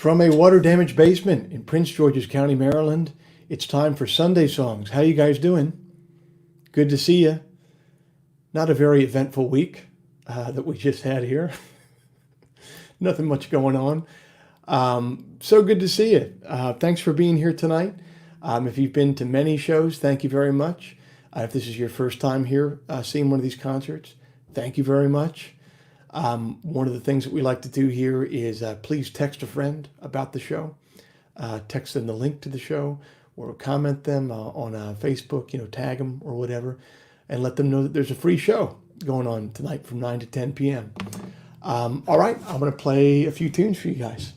From a water-damaged basement in Prince George's County, Maryland, it's time for Sunday Songs. How you guys doing? Good to see you. Not a very eventful week that we just had here. Nothing much going on. So good to see you. Thanks for being here tonight. If you've been to many shows, thank you very much. If this is your first time here seeing one of these concerts, thank you very much. One of the things that we like to do here is please text a friend about the show. Text them the link to the show or comment them on Facebook, tag them or whatever, and let them know that there's a free show going on tonight from 9 to 10 p.m. All right, I'm going to play a few tunes for you guys.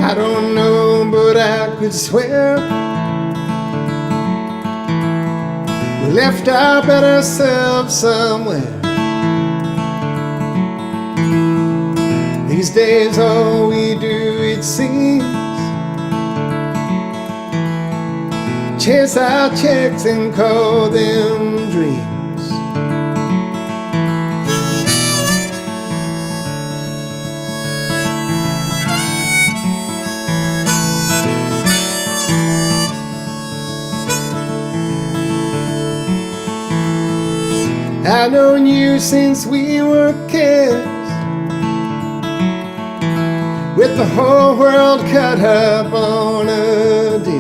I don't know, but I could swear we left our better selves somewhere. These days all we do, it seems, chase our checks and call them dreams. I've known you since we were kids, with the whole world cut up on a dish.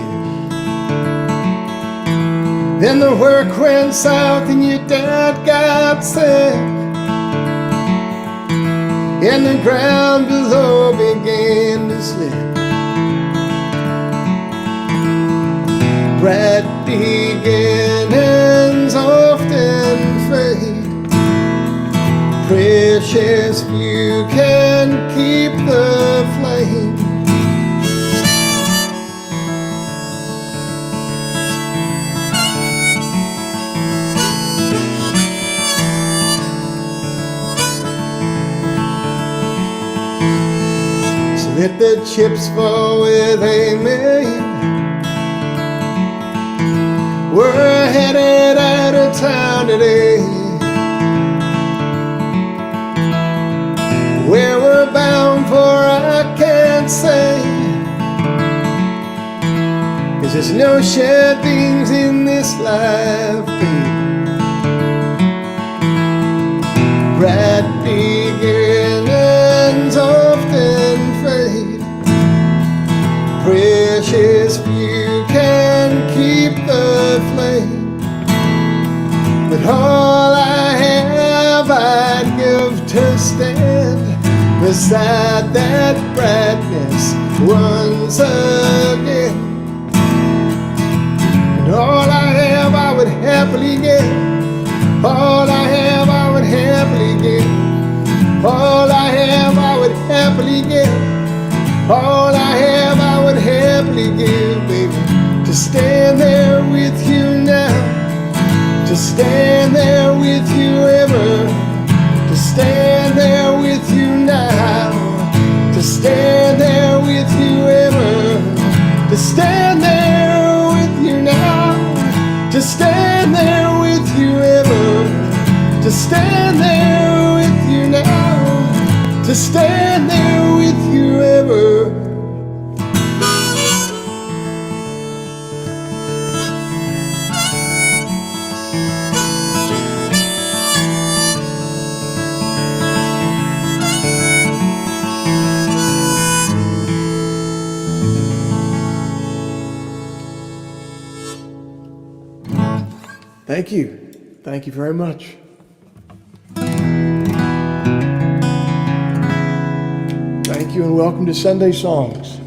Then the work went south and your dad got sick, and the ground below began to slip. Bright beginnings often fade, precious few can keep the flame. So let the chips fall where they may. We're headed out of town today. Where we're bound for I can't say, 'cause there's no shared things in this life, babe. Bright beginnings often fade, precious few can keep the flame. But all I have I'd give to stand beside that brightness once again. And all I have I would happily give. All I have I would happily give. All I have I would happily give. All I have I would happily give, baby. To stand there with you now, to stand there with you ever, to stand there with you now, to stand there with you ever, to stand there with you now, to stand there with you ever, to stand there with you now, to stand there with you ever. Thank you. Thank you very much. Thank you and welcome to Sunday Songs.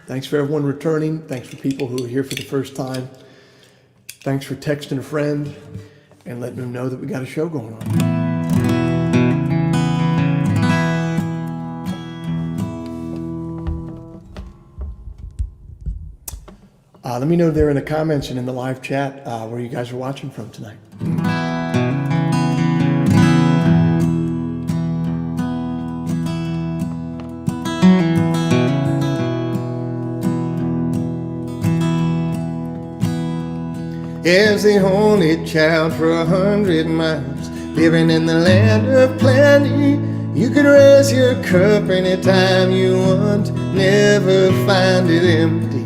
Thanks for everyone returning. Thanks for people who are here for the first time. Thanks for texting a friend. and letting them know that we got a show going on. Let me know there in the comments and in the live chat where you guys are watching from tonight. As the only child for 100 miles, living in the land of plenty, you could raise your cup anytime you want, never find it empty.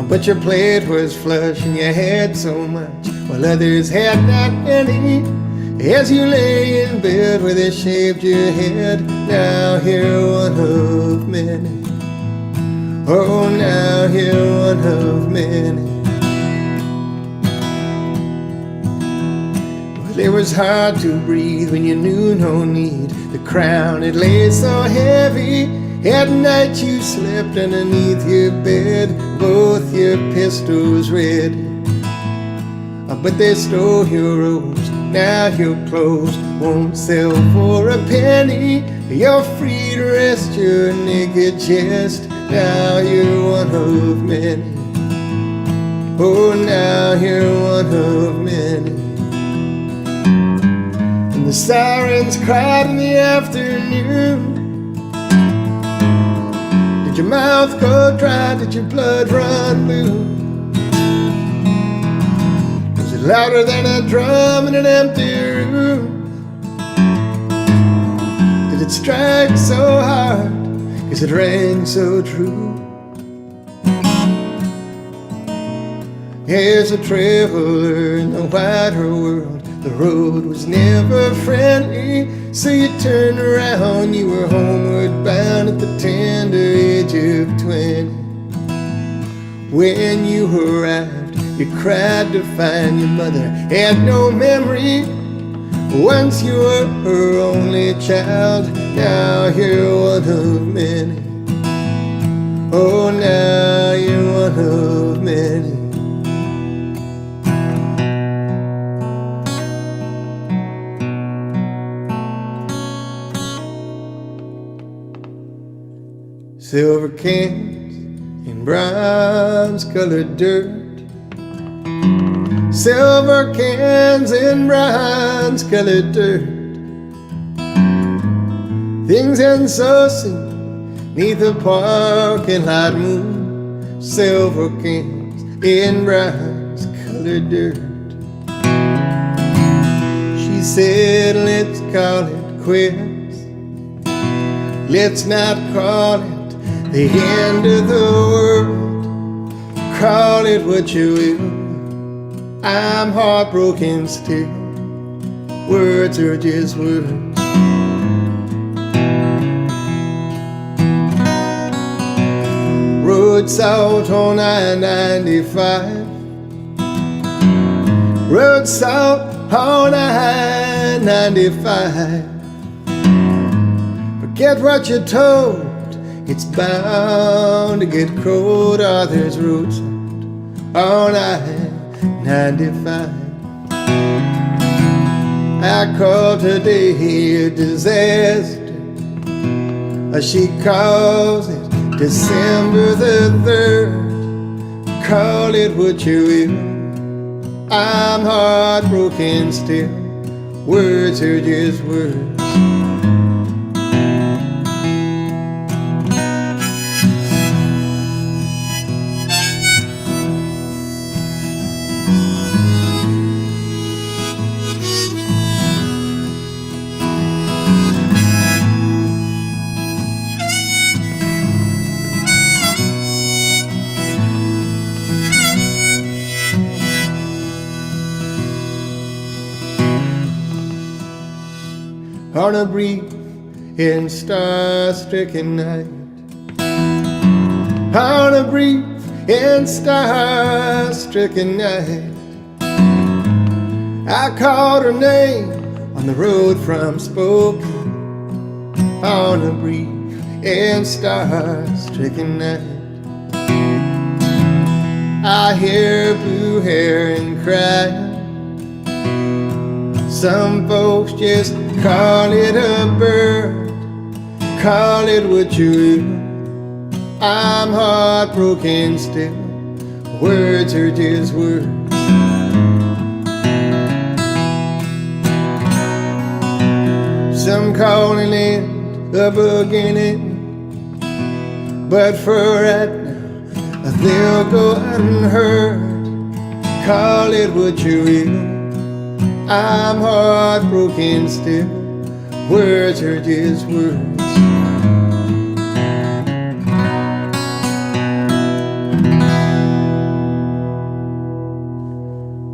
But your plate was flush and you had so much, while others had not any. As you lay in bed where they shaved your head, now you're one of many. Oh, now you're one of many. Well, it was hard to breathe when you knew no need. The crown, it lay so heavy. At night you slept underneath your bed, both your pistols ready. But they stole your robes, now your clothes won't sell for a penny. You're free to rest your naked chest, now you're one of many. Oh, now you're one of many. And the sirens cried in the afternoon. Did your mouth go dry? Did your blood run blue? Was it louder than a drum in an empty room? Did it strike so hard? 'Cause it rang so true? As a traveler in the wider world, the road was never friendly, so you turned around, you were homeward bound at the tender age of 20. When you arrived, you cried to find your mother had no memory. Once you were her only child, now you're one of many. Oh, now you're one of many. Silver cans in bronze-colored dirt. Silver cans in bronze-colored dirt. Things end so soon, 'neath the parking lot moon. Silver cans in bronze-colored dirt. She said, let's call it quits. Let's not call it the end of the world. Call it what you will, I'm heartbroken still. Words are just words. Road salt on I-95. Road salt on I-95. Forget what you're told, it's bound to get cold. Oh, there's road salt on I-95. I call today a disaster. She calls it December the 3rd. Call it what you will, I'm heartbroken still. Words are just words. On a brief and star-stricken night, on a brief and star-stricken night, I called her name on the road from Spokane. On a brief and star-stricken night, I hear blue heron crying. Some folks just call it a bird, call it what you will. I'm heartbroken still. Words are just words. Some calling it a beginning, but for right now they'll go unheard. Call it what you will. I'm heartbroken still. Words are just words.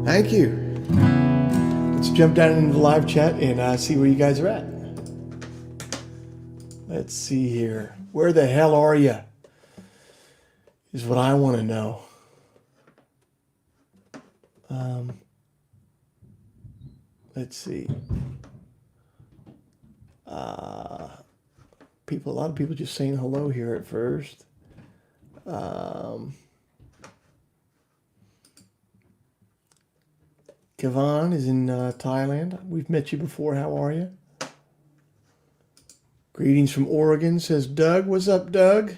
Thank you. Let's jump down into the live chat and see where you guys are at. Let's see here. Where the hell are you? Is what I want to know. Let's see. A lot of people just saying hello here at first. Kavan is in Thailand. We've met you before. How are you? Greetings from Oregon, says Doug. What's up, Doug?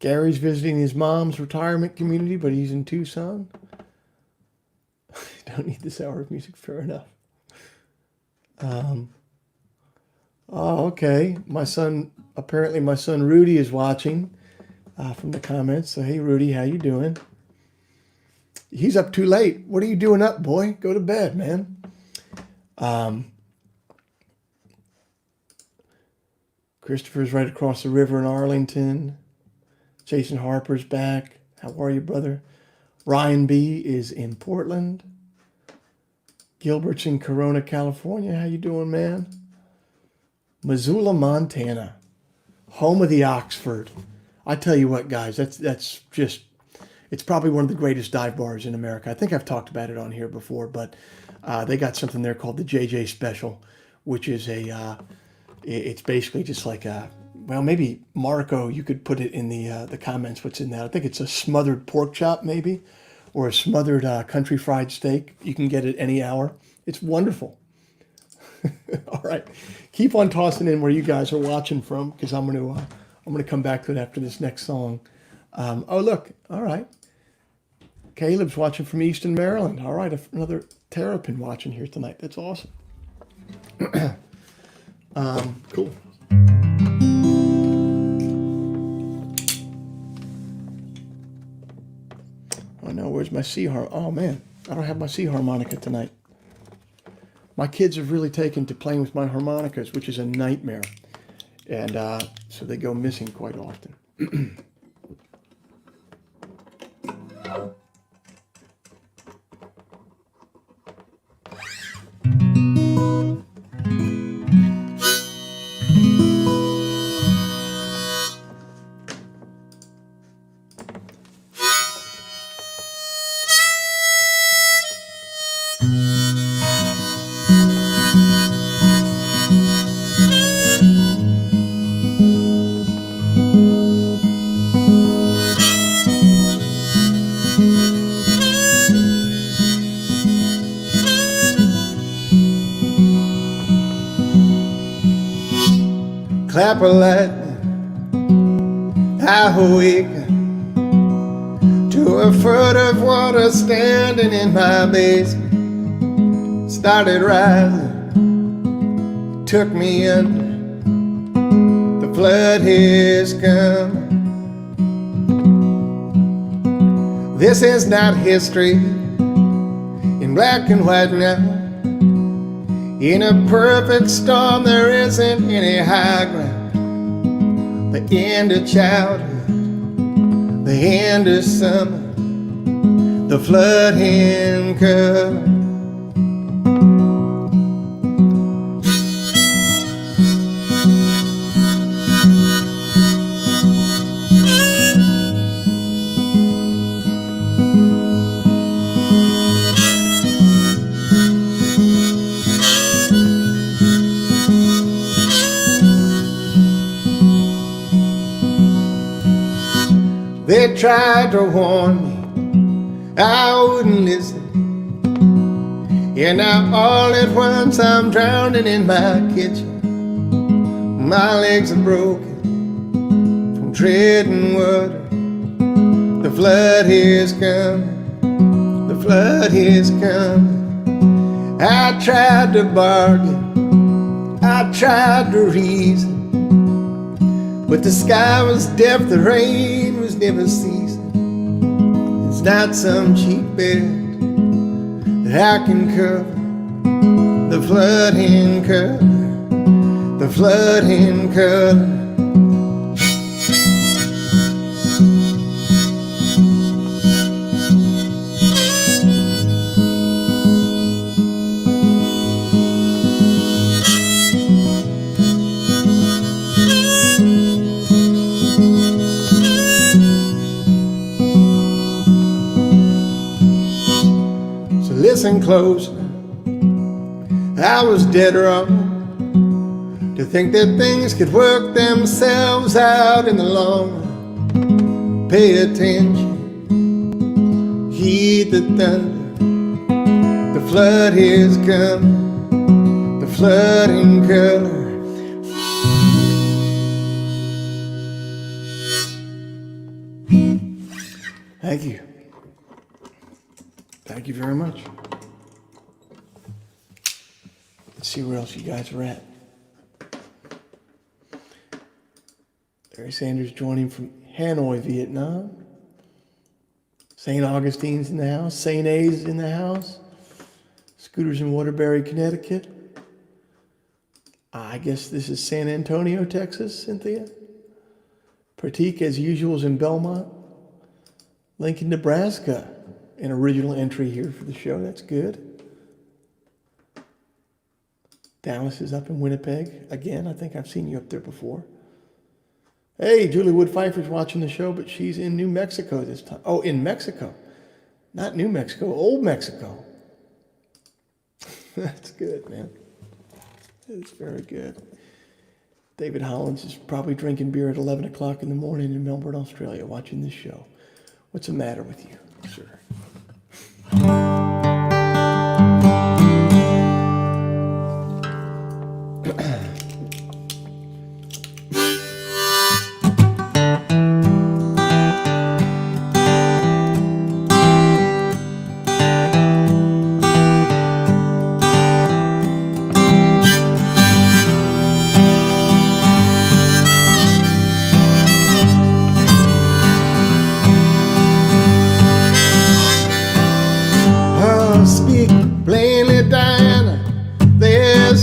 Gary's visiting his mom's retirement community, but he's in Tucson. Don't need this hour of music, fair enough. Okay. Apparently my son Rudy is watching from the comments. So, hey, Rudy, how you doing? He's up too late. What are you doing up, boy? Go to bed, man. Christopher's right across the river in Arlington. Jason Harper's back. How are you, brother? Ryan B. is in Portland. Gilbert's in Corona, California. How you doing, man? Missoula, Montana. Home of the Oxford. I tell you what, guys, that's just, it's probably one of the greatest dive bars in America. I think I've talked about it on here before, but they got something there called the JJ Special, which is it's basically just like well, maybe Marco, you could put it in the comments what's in that. I think it's a smothered pork chop maybe, or a smothered country fried steak. You can get it any hour. It's wonderful. All right, keep on tossing in where you guys are watching from, because I'm gonna come back to it after this next song. Oh look, all right. Caleb's watching from Easton, Maryland. All right, another Terrapin watching here tonight. That's awesome. Cool. Oh no, where's my C harp? Oh man, I don't have my C harmonica tonight. My kids have really taken to playing with my harmonicas, which is a nightmare. And so they go missing quite often. Clap a lightning, I awaken to a foot of water standing in my basement. Started rising, took me under, the flood has come. This is not history in black and white now. In a perfect storm there isn't any high ground. The end of childhood, the end of summer, the flood had come. They tried to warn me I wouldn't listen. And now all at once I'm drowning in my kitchen. My legs are broken from treading water. The flood is coming, the flood is coming. I tried to bargain, I tried to reason, but the sky was deaf, the rain was never ceasing. It's not some cheap bed that I can cover the flood in color, the flood in color. Listen close, I was dead wrong to think that things could work themselves out in the long run. Pay attention, heed the thunder, the flood is coming, the flood in color. Thank you. Thank you very much. Let's see where else you guys are at. Larry Sanders joining from Hanoi, Vietnam. St. Augustine's in the house. St. A's in the house. Scooters in Waterbury, Connecticut. I guess this is San Antonio, Texas, Cynthia. Pratik, as usual, is in Belmont. Lincoln, Nebraska. An original entry here for the show. That's good. Dallas is up in Winnipeg. Again, I think I've seen you up there before. Hey, Julie Wood Pfeiffer's watching the show, but she's in New Mexico this time. Oh, in Mexico. Not New Mexico, Old Mexico. That's good, man. It's very good. David Hollins is probably drinking beer at 11 o'clock in the morning in Melbourne, Australia, watching this show. What's the matter with you, sir?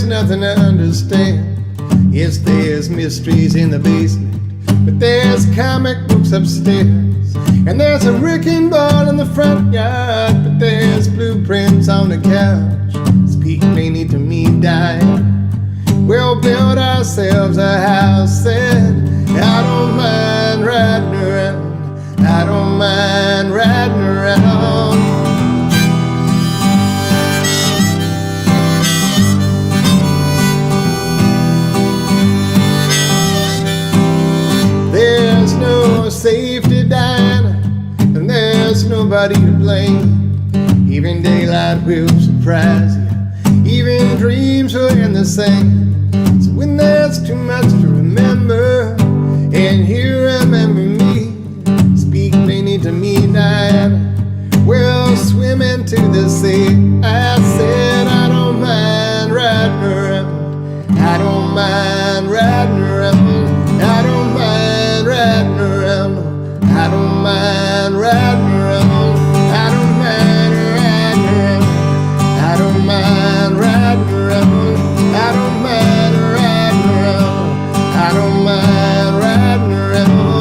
Nothing to understand. Yes, there's mysteries in the basement, but there's comic books upstairs, and there's a wrecking ball in the front yard, but there's blueprints on the couch. Speak plainly to me, Diane. We'll build ourselves a house, and I don't mind riding around. I don't mind riding around. There's no safety, Diana, and there's nobody to blame. Even daylight will surprise you, even dreams are in the same. So when there's too much to remember, and you remember me, speak plainly to me, Diana. We'll swim into the sea. I said I don't mind riding around. I don't mind riding around. I don't mind riding around. I don't mind riding around. I don't mind riding around. I don't mind riding around. I don't mind riding around. I don't mind riding around.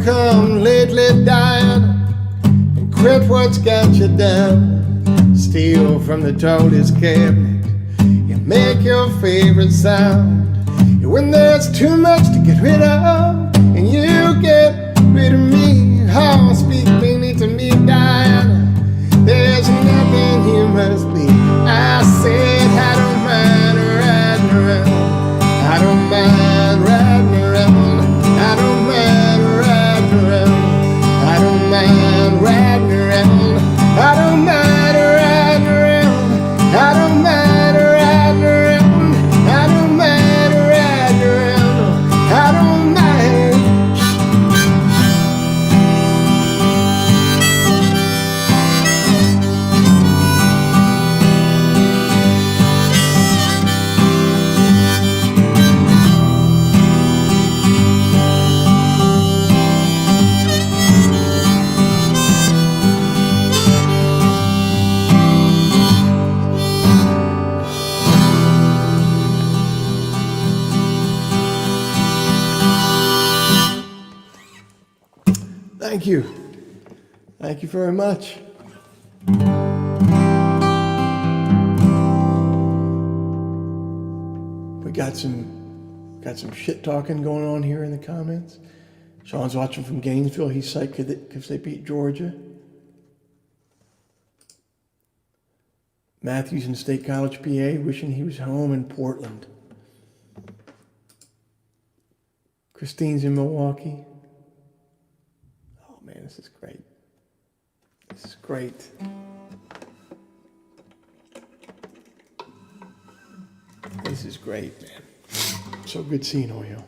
Come lately, Diana, and quit what's got you down. Steal from the tallest cabinet, you make your favorite sound. You when there's too much to get rid of, and you get rid of me. Oh, speak plainly to me, Diana. There's nothing you must be. I said I don't mind riding around. I don't mind riding around. I don't mind riding around. I don't mind riding around. I don't mind riding around. I don't mind riding around. I don't mind riding around. I don't mind. Thank you. Thank you very much. We got some shit talking going on here in the comments. Sean's watching from Gainesville. He's psyched because they beat Georgia. Matthew's in State College, PA, wishing he was home in Portland. Christine's in Milwaukee. Oh man, this is great. This is great. This is great, man. So good seeing all you.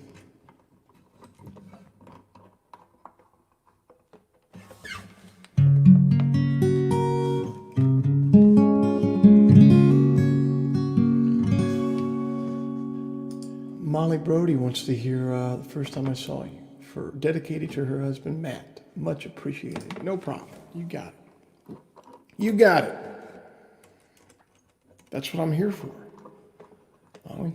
Molly Brody wants to hear The First Time I Saw You, dedicated to her husband, Matt. Much appreciated. No problem. You got it. You got it. That's what I'm here for. Molly.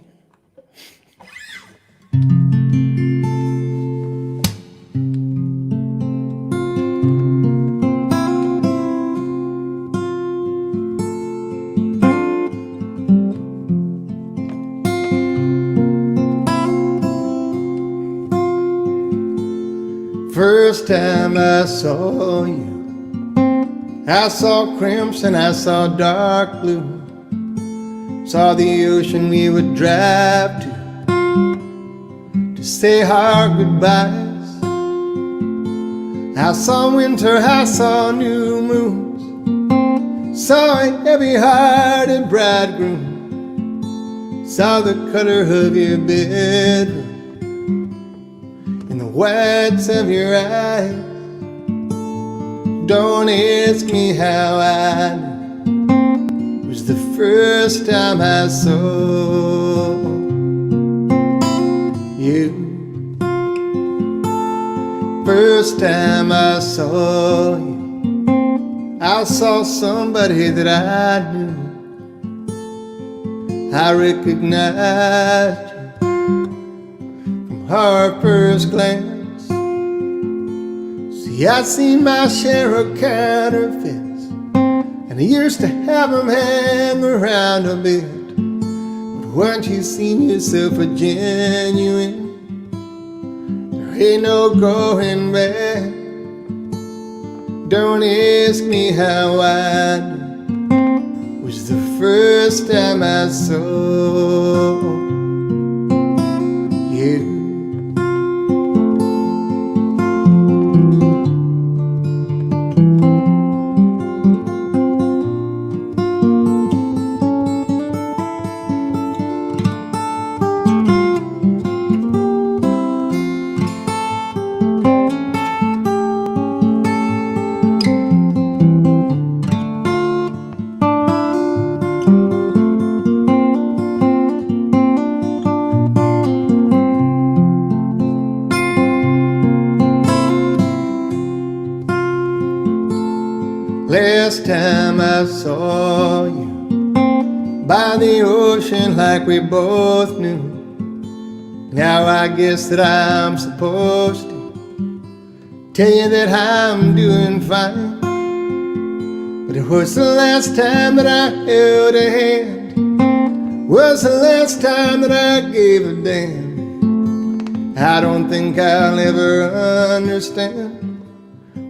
First time I saw you, I saw crimson, I saw dark blue. Saw the ocean we would drive to say our goodbyes. I saw winter, I saw new moons. Saw a heavy-hearted bridegroom. Saw the color of your bedroom, whites of your eyes. Don't ask me how I knew. It was the first time I saw you. First time I saw you, I saw somebody that I knew. I recognized our first glance. See, I seen my share of counterfeits, and I used to have them hang around a bit. But once you seen yourself a genuine, there ain't no going back. Don't ask me how I knew. It was the first time I saw you. Last time I saw you by the ocean like we both knew. Now I guess that I'm supposed to tell you that I'm doing fine. But it was the last time that I held a hand, was the last time that I gave a damn. I don't think I'll ever understand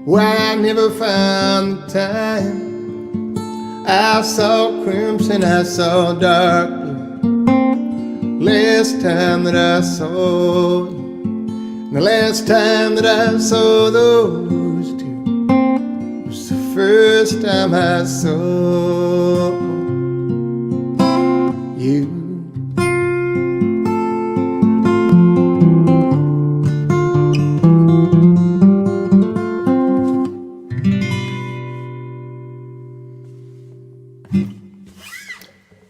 why I never found the time. I saw crimson, I saw dark blue. Last time that I saw you, the last time that I saw those two was the first time I saw you.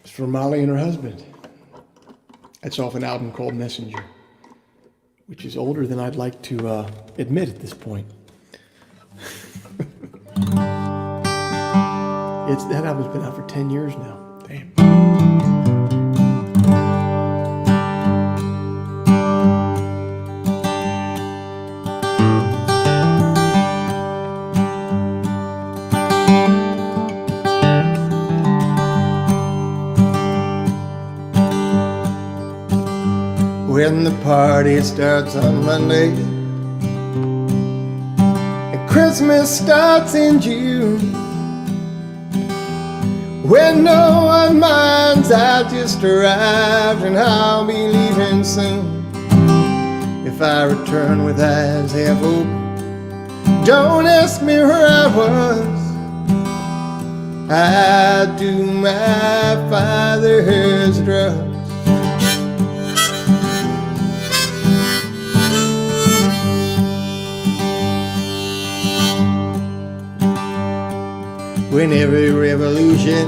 It's for Molly and her husband. It's off an album called Messenger, which is older than I'd like to admit at this point. That album's been out for 10 years now. Damn. When the party starts on Monday and Christmas starts in June, when no one minds I just arrived and I'll be leaving soon. If I return with eyes half open, don't ask me where I was. I do my father's drugs. When every revolution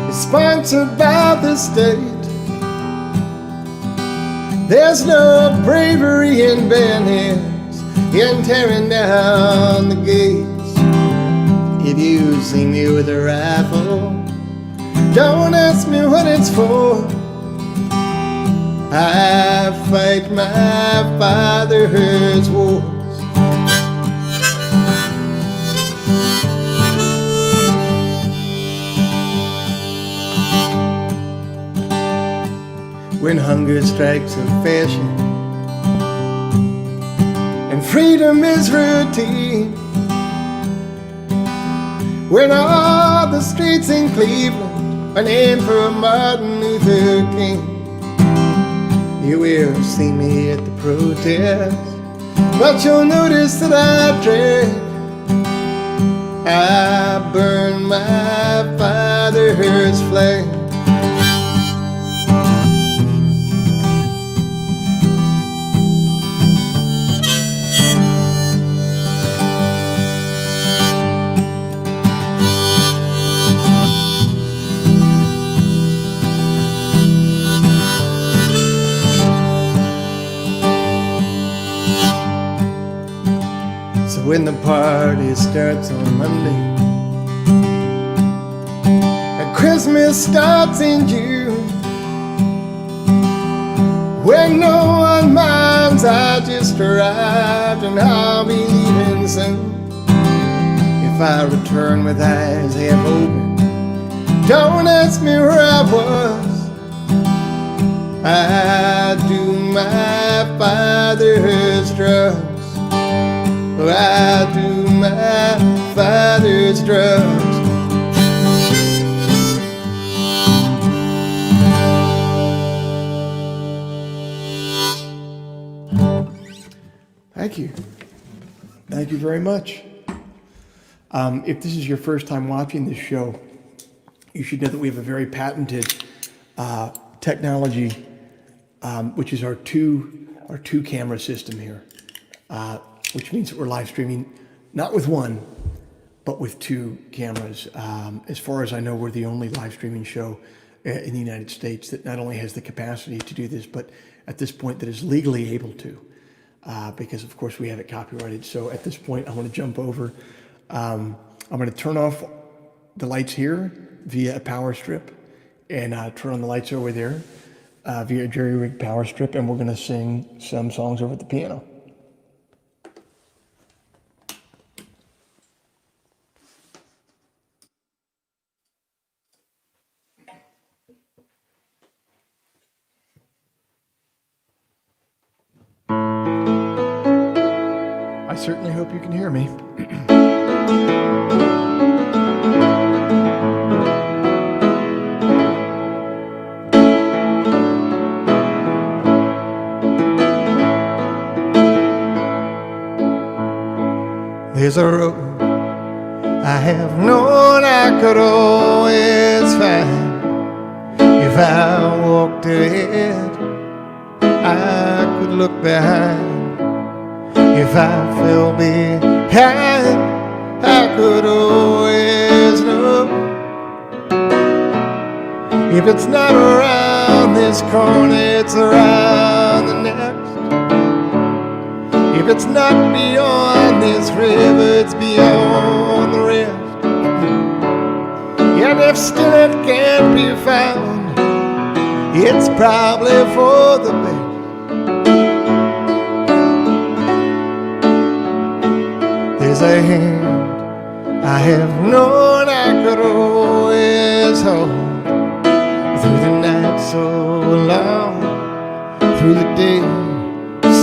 is sponsored by the state, there's no bravery in bayonets in tearing down the gates. If you see me with a rifle, don't ask me what it's for. I fight my father's wars. When hunger strikes a fashion and freedom is routine, when all the streets in Cleveland are named for Martin Luther King, you will see me at the protest, but you'll notice that I drink. I burn my father's flame. When the party starts on Monday and Christmas starts in June, when no one minds I just arrived and I'll be leaving soon. If I return with eyes half open, don't ask me where I was. I do my father's drugs. I do my father's drugs. Thank you. Thank you very much. If this is your first time watching this show, you should know that we have a very patented technology, which is our two camera system here. Which means that we're live streaming, not with one, but with two cameras. As far as I know, we're the only live streaming show in the United States that not only has the capacity to do this, but at this point that is legally able to, because of course we have it copyrighted. So at this point, I'm going to jump over. I'm going to turn off the lights here via a power strip and turn on the lights over there via a jerry-rigged power strip, and we're going to sing some songs over at the piano. I certainly hope you can hear me. There's a road I have known I could always find. If I walked ahead, I could look behind. If I fell behind, I could always know. If it's not around this corner, it's around the next. If it's not beyond this river, it's beyond the rest. And if still it can't be found, it's probably for the best. There's a hand I have known I could always hold, through the night so long, through the day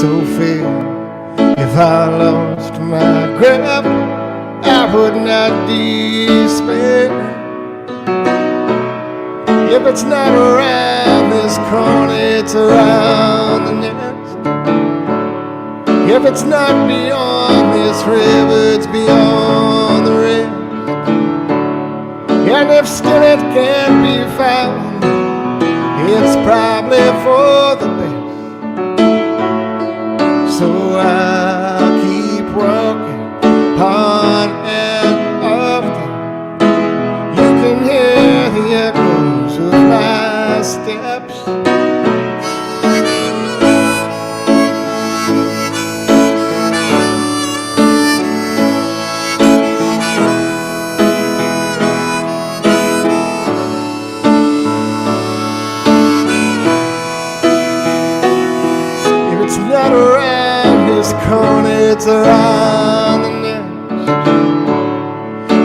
so fair. If I lost my grip, I would not despair. If it's not around this corner, it's around the next. If it's not beyond this river, it's beyond the rest. And if still it can't be found, it's probably for the best. So I'll keep walking on and often. You can hear the echoes of my steps. If it's not around this corner, it's around the next.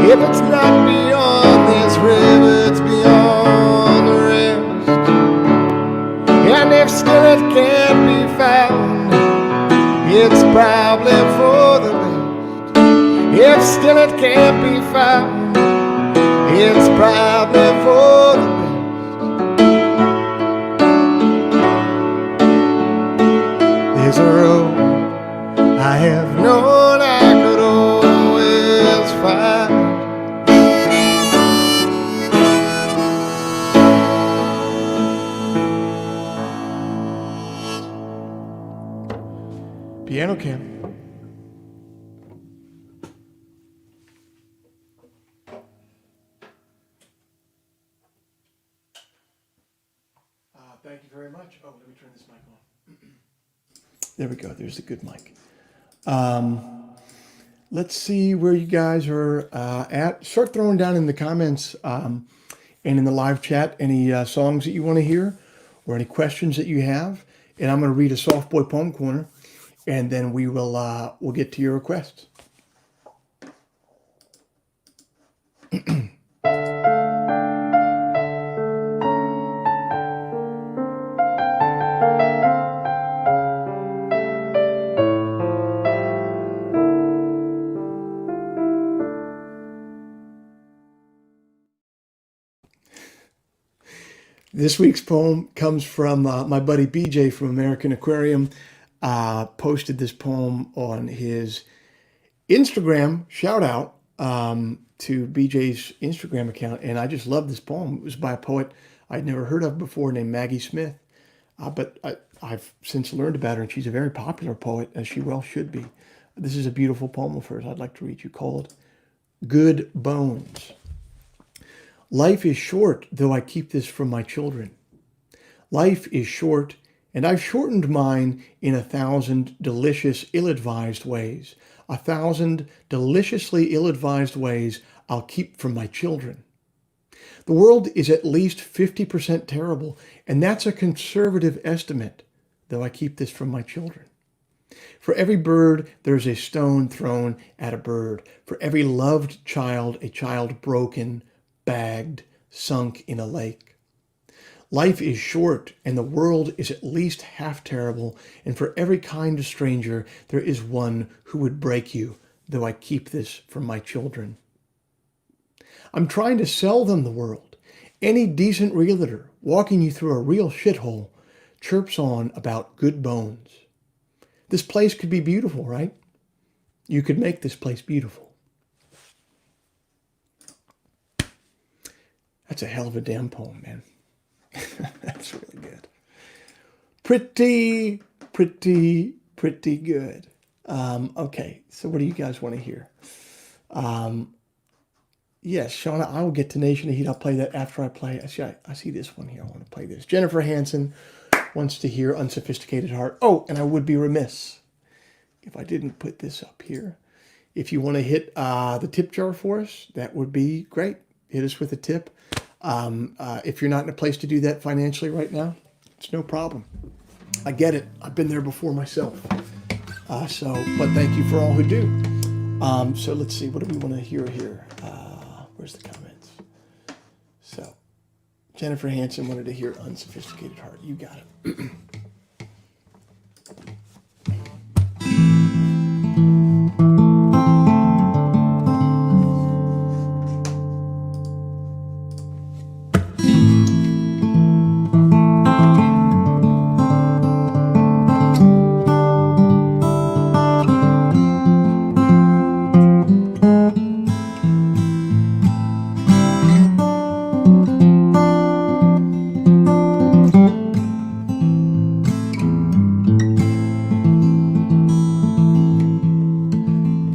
If it's not beyond this river, it's beyond the rest. And if still it can't be found, it's probably for the best. If still it can't be found, it's probably for the best. There's a road I have known I could always find. Piano Cam. Thank you very much. Oh, let me turn this mic on. There we go. There's the good mic. Let's see where you guys are at. Start throwing down in the comments and in the live chat any songs that you want to hear or any questions that you have. And I'm going to read a Soft Boy Poem Corner, and then we'll get to your requests. This week's poem comes from my buddy BJ from American Aquarium. Posted this poem on his Instagram. Shout out to BJ's Instagram account. And I just love this poem. It was by a poet I'd never heard of before named Maggie Smith. But I've since learned about her, and she's a very popular poet, as she well should be. This is a beautiful poem of hers I'd like to read you, called Good Bones. Life is short, though I keep this from my children. Life is short, and I've shortened mine in 1,000 delicious, ill-advised ways. 1,000 deliciously ill-advised ways I'll keep from my children. The world is at least 50% terrible, and that's a conservative estimate, though I keep this from my children. For every bird, there's a stone thrown at a bird. For every loved child, a child broken, bagged, sunk in a lake. Life is short, and the world is at least half terrible, and for every kind of stranger there is one who would break you, though I keep this from my children. I'm trying to sell them the world. Any decent realtor walking you through a real shithole chirps on about good bones. This place could be beautiful, right? You could make this place beautiful. That's a hell of a damn poem, man. That's really good. Pretty good. Okay, so what do you guys want to hear? Yes, Shauna, I will get to Nation of Heat. I'll play that after I play. I see this one here. I want to play this. Jennifer Hansen wants to hear Unsophisticated Heart. Oh, and I would be remiss if I didn't put this up here. If you want to hit the tip jar for us, that would be great. Hit us with a tip. If you're not in a place to do that financially right now, it's no problem. I get it. I've been there before myself. But thank you for all who do. So let's see. What do we want to hear here? Where's the comments? So Jennifer Hansen wanted to hear Unsophisticated Heart. You got it.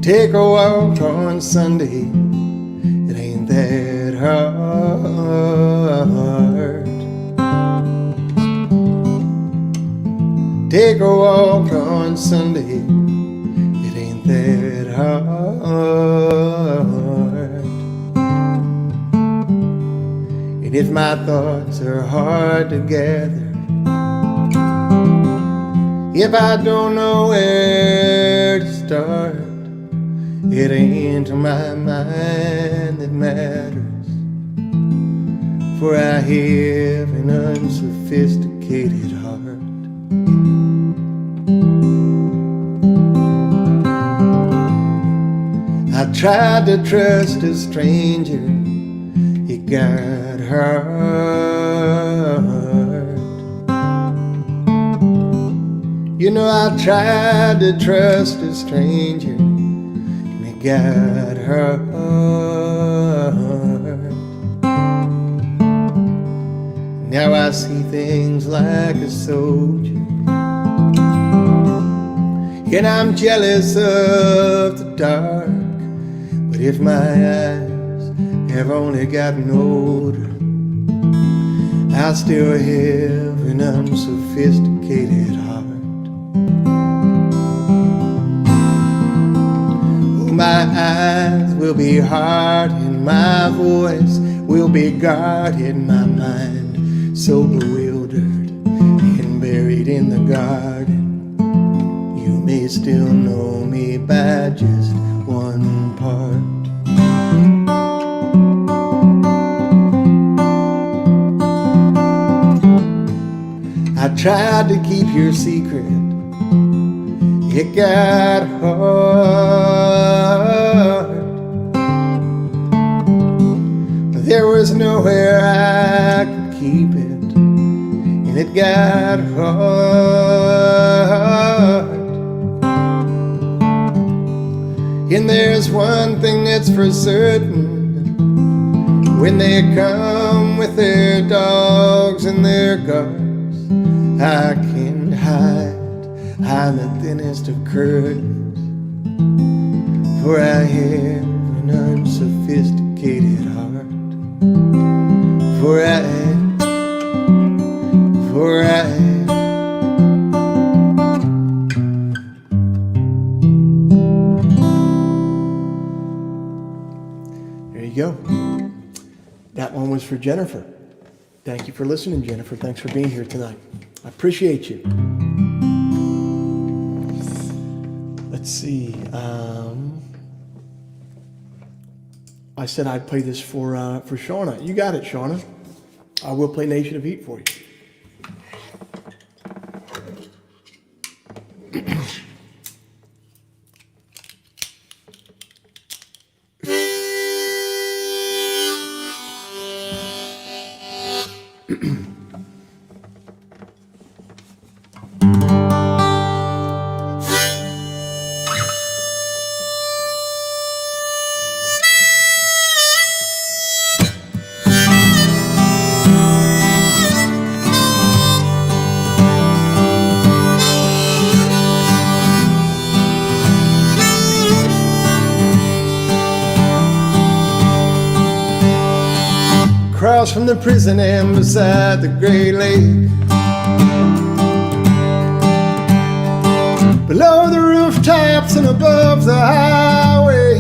Take a walk on Sunday, it ain't that hard. Take a walk on Sunday, it ain't that hard. And if my thoughts are hard to gather, if I don't know where to start, it ain't my mind that matters, for I have an unsophisticated heart. I tried to trust a stranger, it got hard. You know, I tried to trust a stranger, got hurt. Now I see things like a soldier, and I'm jealous of the dark. But if my eyes have only gotten older, I still have an unsophisticated heart. My eyes will be hard and my voice will be guarded, my mind so bewildered and buried in the garden. You may still know me by just one part. I tried to keep your secret, it got hard. There was nowhere I could keep it, and it got hard. And there's one thing that's for certain, when they come with their dogs and their guards, I can hide the thinnest of curtains, for I have an unsophisticated heart. For I There you go. That one was for Jennifer. Thank you for listening, Jennifer. Thanks for being here tonight. I appreciate you. Let's see. I said I'd play this for Shauna. You got it, Shauna. I will play Nation of Heat for you. Across from the prison and beside the Great Lake, below the rooftops and above the highway,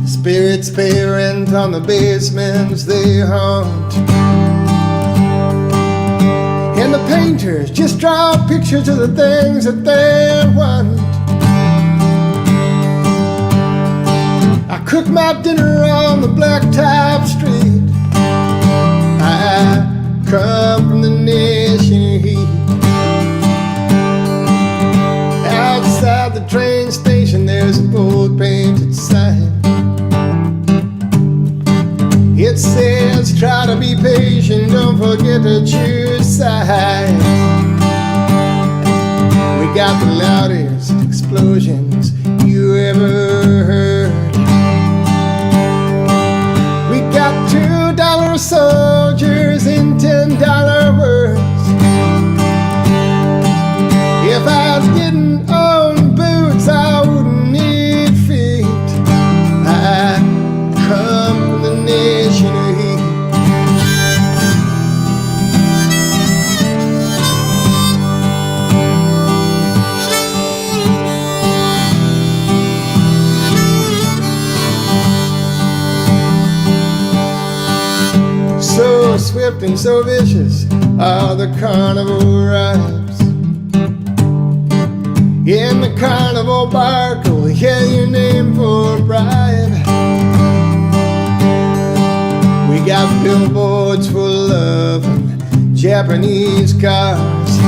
the spirits pay rent on the basements they haunt, and the painters just draw pictures of the things that they want. I cook my dinner on the blacktop street. I come from the nation of heat. Outside the train station there's a bold painted sign. It says, try to be patient, don't forget to choose sides. We got the loudest explosions you ever heard. We got $2 soldiers in $10 words. If I didn't own boots, I wouldn't need feet. I come from the nation of heat. So swift and so vicious are the carnival rides. In the carnival barco, yeah, your name for a bribe. We got billboards full of Japanese cars.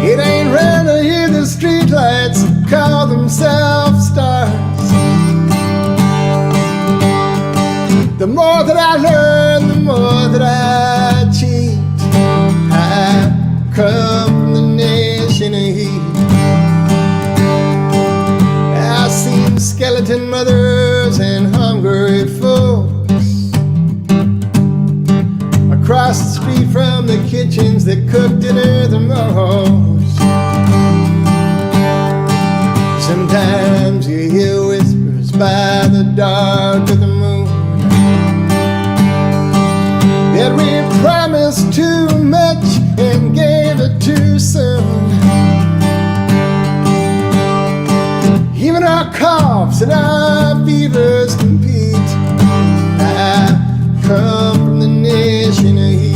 It ain't rare to hear the streetlights call themselves stars. The more that I learn, the more that I cheat. I come from the nation of heat. I've seen skeleton mothers and hungry folks across the street from the kitchens that cook dinner the most. Sometimes you hear whispers by the dark of the moon that we promised too much and gave it too soon. Even our coughs and our fevers compete. I come from the nation of heat.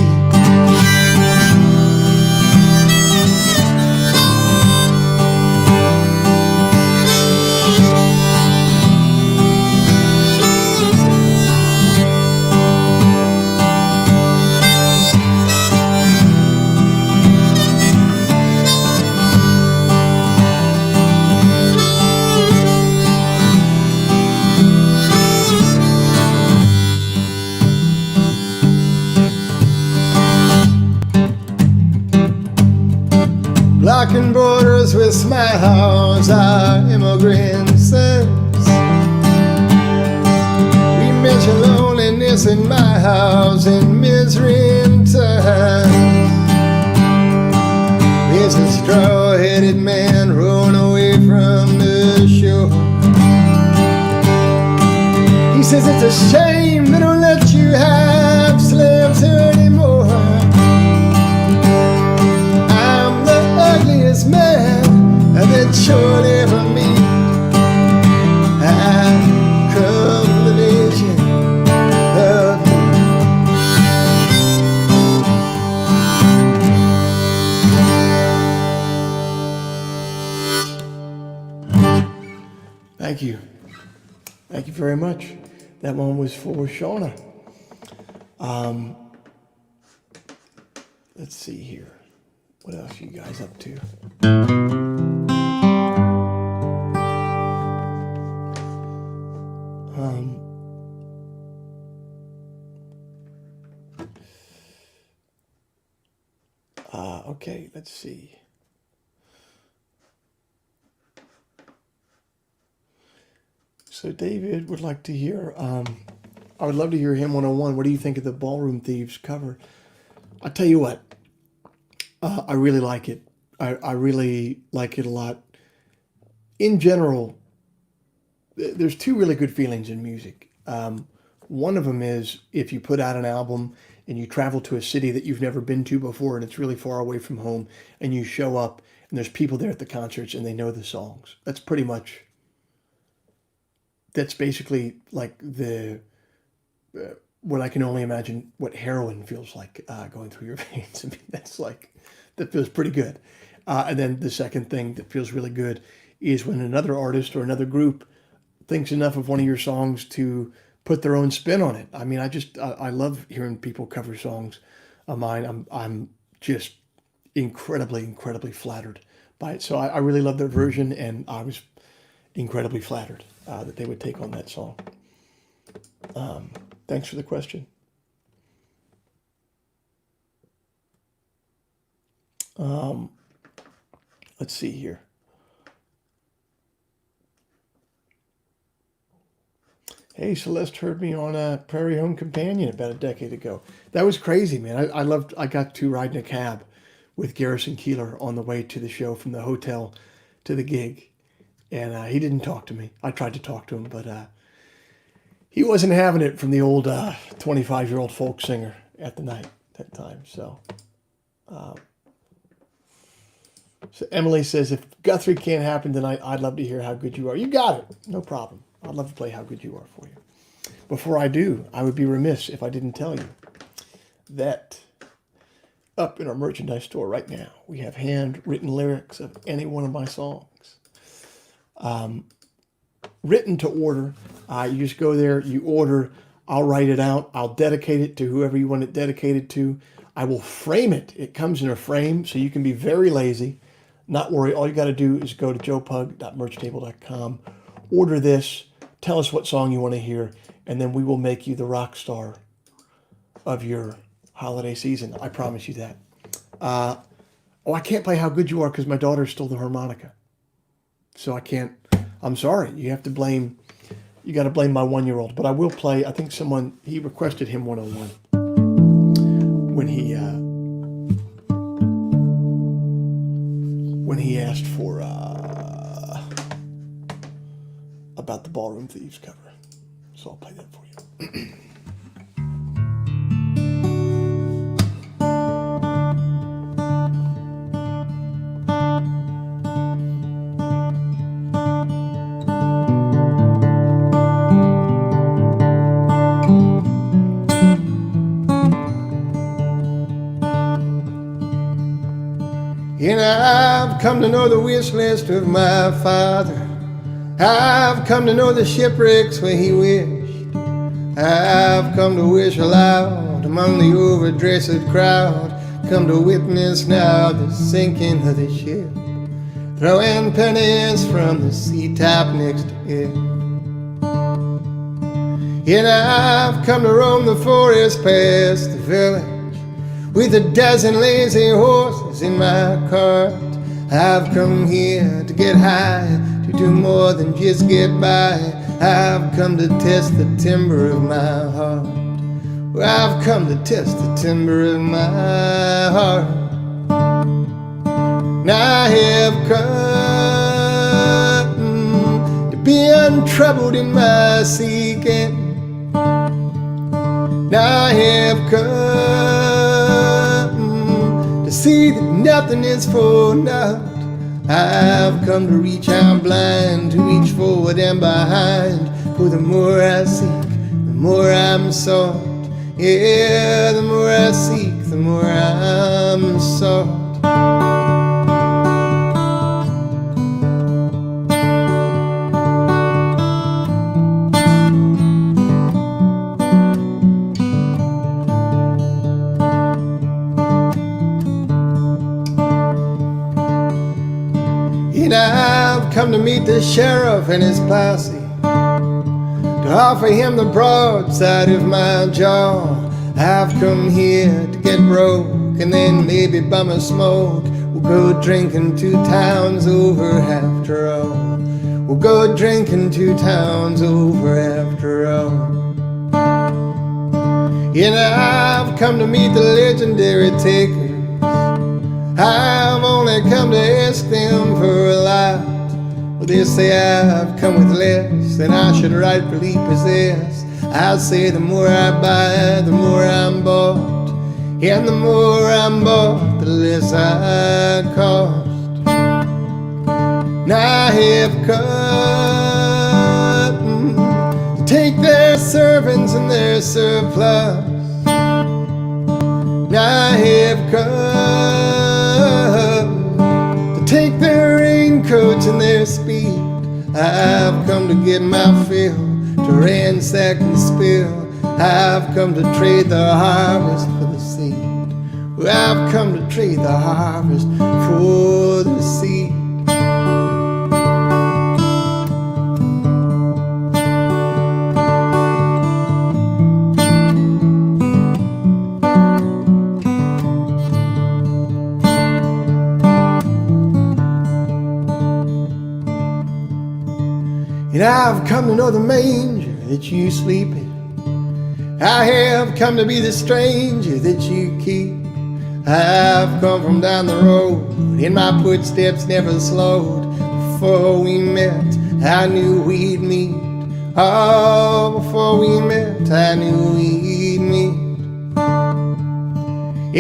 Blocking borders with smiles, our immigrant sons. We measure loneliness in my house and misery in time. There's a straw-headed man rowing away from the shore. He says it's a shame they don't let you have slaves anymore. Ugliest man that you'll ever meet. I come from the nation of Thank you. Thank you very much. That one was for Shauna. Let's see here. What else are you guys up to? Okay, let's see. So David would like to hear, I would love to hear him 101. What do you think of the Ballroom Thieves cover? I'll tell you what, I really like it. I really like it a lot. In general, there's two really good feelings in music. One of them is if you put out an album and you travel to a city that you've never been to before and it's really far away from home, and you show up and there's people there at the concerts and they know the songs. That's basically like what I can only imagine what heroin feels like going through your veins. I mean, that feels pretty good. And then the second thing that feels really good is when another artist or another group thinks enough of one of your songs to put their own spin on it. I mean, I love hearing people cover songs of mine. I'm just incredibly flattered by it. So I really love their version, and I was incredibly flattered that they would take on that song. Thanks for the question. Let's see here. Hey, Celeste heard me on Prairie Home Companion about a decade ago. That was crazy, man. I got to ride in a cab with Garrison Keeler on the way to the show from the hotel to the gig. And he didn't talk to me. I tried to talk to him, but he wasn't having it from the old 25-year-old folk singer at that time. So Emily says, if Guthrie can't happen tonight, I'd love to hear How Good You Are. You got it. No problem. I'd love to play How Good You Are for you. Before I do, I would be remiss if I didn't tell you that up in our merchandise store right now, we have handwritten lyrics of any one of my songs. Written to order. You just go there, you order, I'll write it out, I'll dedicate it to whoever you want it dedicated to. I will frame it. It comes in a frame, so you can be very lazy, not worry. All you got to do is go to joepug.merchtable.com, order this, tell us what song you want to hear, and then we will make you the rock star of your holiday season. I promise you that. I can't play How Good You Are because my daughter stole the harmonica. So I can't. I'm sorry. You got to blame my 1-year-old. But I will play. I think he requested him 101 when he asked for about the Ballroom Thieves cover. So I'll play that for you. And I've come to know the wish list of my father. I've come to know the shipwrecks where he wished. I've come to wish aloud among the overdressed crowd. Come to witness now the sinking of the ship, throwing pennies from the sea top next to it. And I've come to roam the forest past the village with a dozen lazy horses in my cart. I've come here to get high, to do more than just get by. I've come to test the timber of my heart. Well, I've come to test the timber of my heart. And I have come to be untroubled in my seeking. And I have come to see that nothing is for naught. I've come to reach out blind, to reach forward and behind. For the more I seek, the more I'm sought. Yeah, the more I seek, the more I'm sought. come to meet the sheriff and his posse, to offer him the broadside of my jaw. I've come here to get broke and then maybe bum a smoke. We'll go drinking 2 towns over after all. We'll go drinking 2 towns over after all. And I've come to meet the legendary takers. I've only come to ask them for a lot. Well, they say I've come with less than I should rightfully possess. I say the more I buy, the more I'm bought, and the more I'm bought, the less I cost. Now I have come to take their servants and their surplus. Now I have come to take their raincoats and their speed. I've come to get my fill, to ransack and spill. I've come to trade the harvest for the seed. Well, I've come to trade the harvest for the seed. And I've come to know the manger that you sleep in. I have come to be the stranger that you keep. I've come from down the road, and my footsteps never slowed. Before we met, I knew we'd meet. Oh, before we met, I knew we'd meet.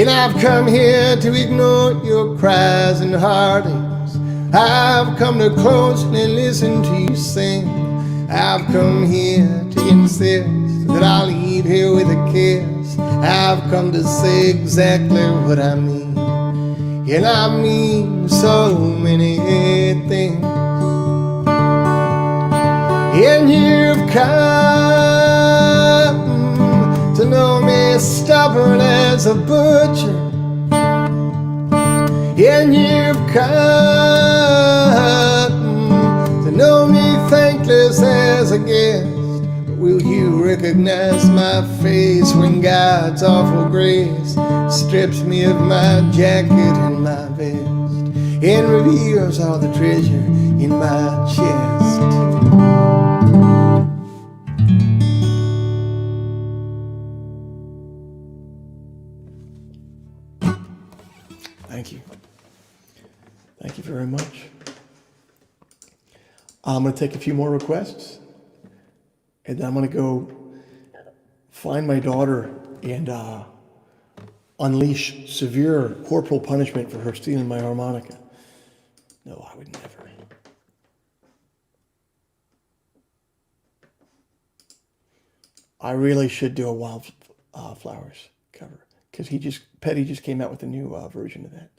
And I've come here to ignore your cries and heartaches. I've come to closely listen to you sing. I've come here to insist that I'll leave here with a kiss. I've come to say exactly what I mean, and I mean so many things. And you've come to know me stubborn as a butcher, and you've come to know me thankless as a guest. But will you recognize my face when God's awful grace strips me of my jacket and my vest and reveals all the treasure in my chest? Thank you. Thank you very much. I'm going to take a few more requests, and then I'm going to go find my daughter and unleash severe corporal punishment for her stealing my harmonica. No, I would never. I really should do a Wildflowers cover, because Petty just came out with a new version of that.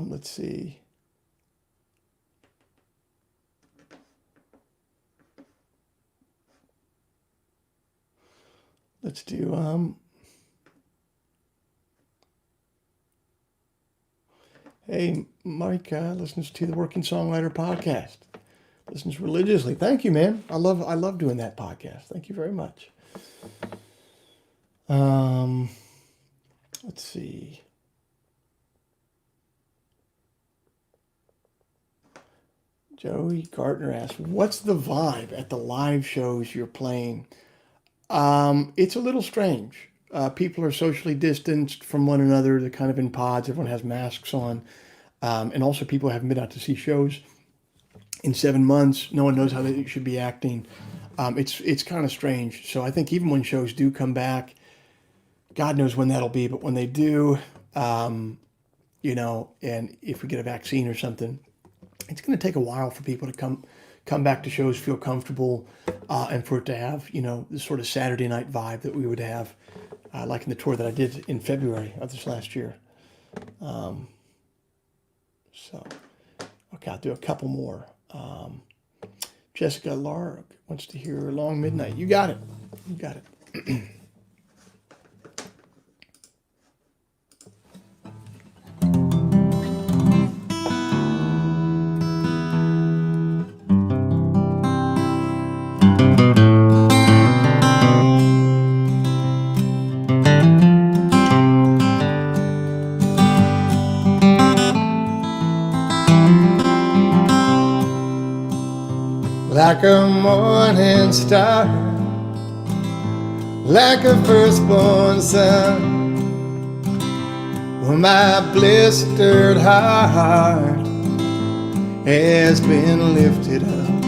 Let's see. Let's do, hey, Mike listens to the Working Songwriter podcast. Listens religiously. Thank you, man. I love doing that podcast. Thank you very much. Let's see. Joey Gardner asks, what's the vibe at the live shows you're playing? It's a little strange. People are socially distanced from one another. They're kind of in pods. Everyone has masks on. And also people haven't been out to see shows in 7 months. No one knows how they should be acting. It's kind of strange. So I think even when shows do come back, God knows when that'll be, but when they do, and if we get a vaccine or something, it's going to take a while for people to come back to shows, feel comfortable, and for it to have, this sort of Saturday night vibe that we would have, like in the tour that I did in February of this last year. Okay, I'll do a couple more. Jessica Lark wants to hear Long Midnight. You got it. You got it. like a morning star, like a firstborn son. Well, my blistered heart has been lifted up,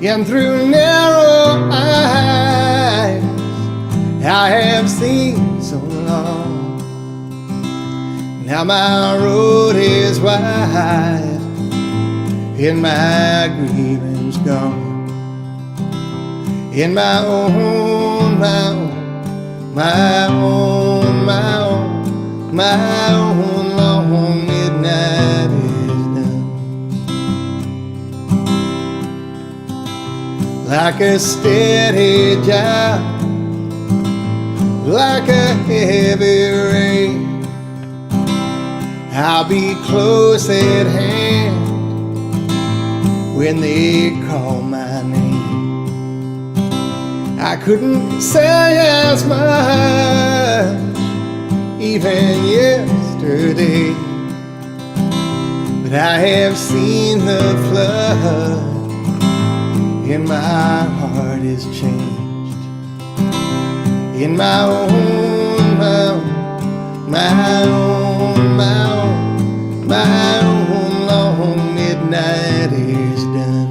and through narrow eyes I have seen so long. Now my road is wide and my grievance gone. In my own, my own, my own, my own, my own long midnight is done. Like a steady job, like a heavy rain, I'll be close at hand when they call my name. I couldn't say as much even yesterday, but I have seen the flood and my heart is changed. In my own, my own, my own, my own, my own long midnight is done.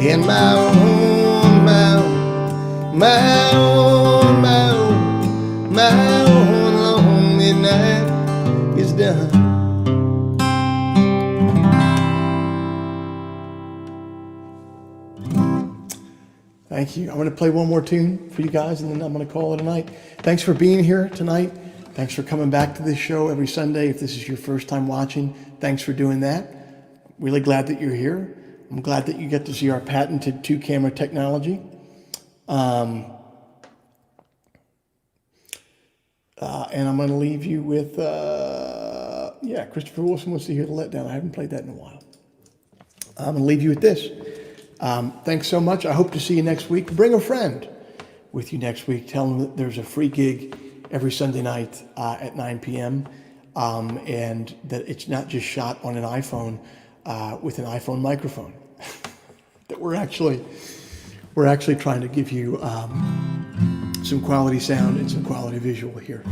In my own, my own, my own, my own, my own long midnight is done. Thank you. I'm going to play one more tune for you guys, and then I'm going to call it a night. Thanks for being here tonight. Thanks for coming back to this show every Sunday. If this is your first time watching, thanks for doing that. Really glad that you're here. I'm glad that you get to see our patented 2-camera technology. And I'm going to leave you with, Christopher Wilson wants to hear The Letdown. I haven't played that in a while. I'm going to leave you with this. Thanks so much. I hope to see you next week. Bring a friend with you next week. Tell them that there's a free gig every Sunday night at 9 p.m. And that it's not just shot on an iPhone with an iPhone microphone. That we're actually trying to give you some quality sound and some quality visual here.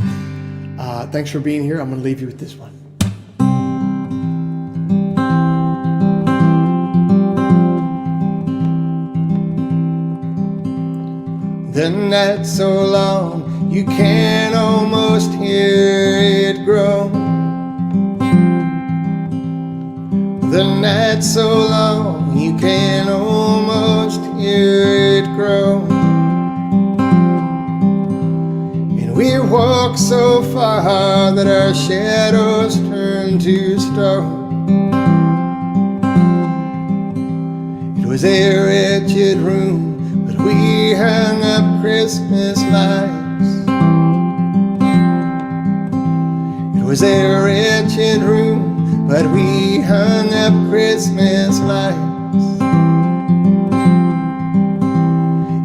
Thanks for being here. I'm going to leave you with this one. The night's so long, you can almost hear it grow. The night's so long, you can almost hear it grow. And we walk so far that our shadows turn to stone. It was a wretched room, we hung up Christmas lights. It was a wretched room, but we hung up Christmas lights.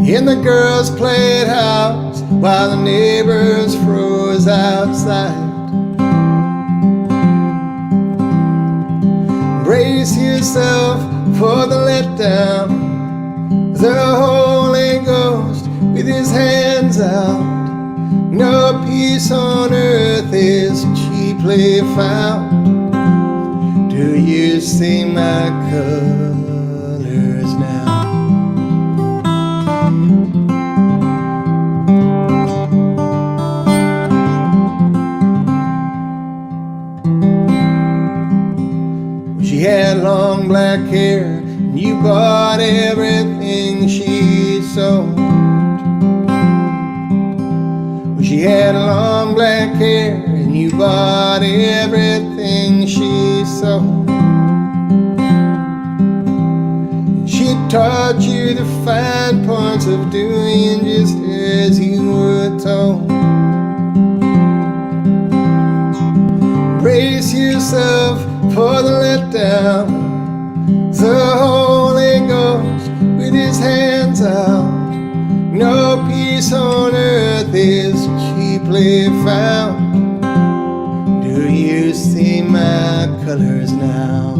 And the girls played house while the neighbors froze outside. Brace yourself for the letdown. The Holy Ghost with his hands out. No peace on earth is cheaply found. Do you see my colors now? She had long black hair, and you bought everything she sold. She had long black hair, and you bought everything she sold. She taught you the fine points of doing just as you were told. Brace yourself for the letdown. The Holy Ghost with his hands out. No peace on earth is cheaply found. Do you see my colors now?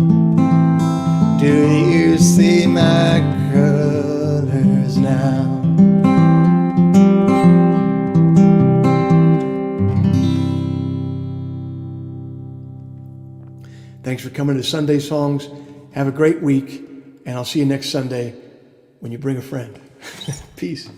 Do you see my colors now? Thanks for coming to Sunday Songs. Have a great week, and I'll see you next Sunday when you bring a friend. Peace.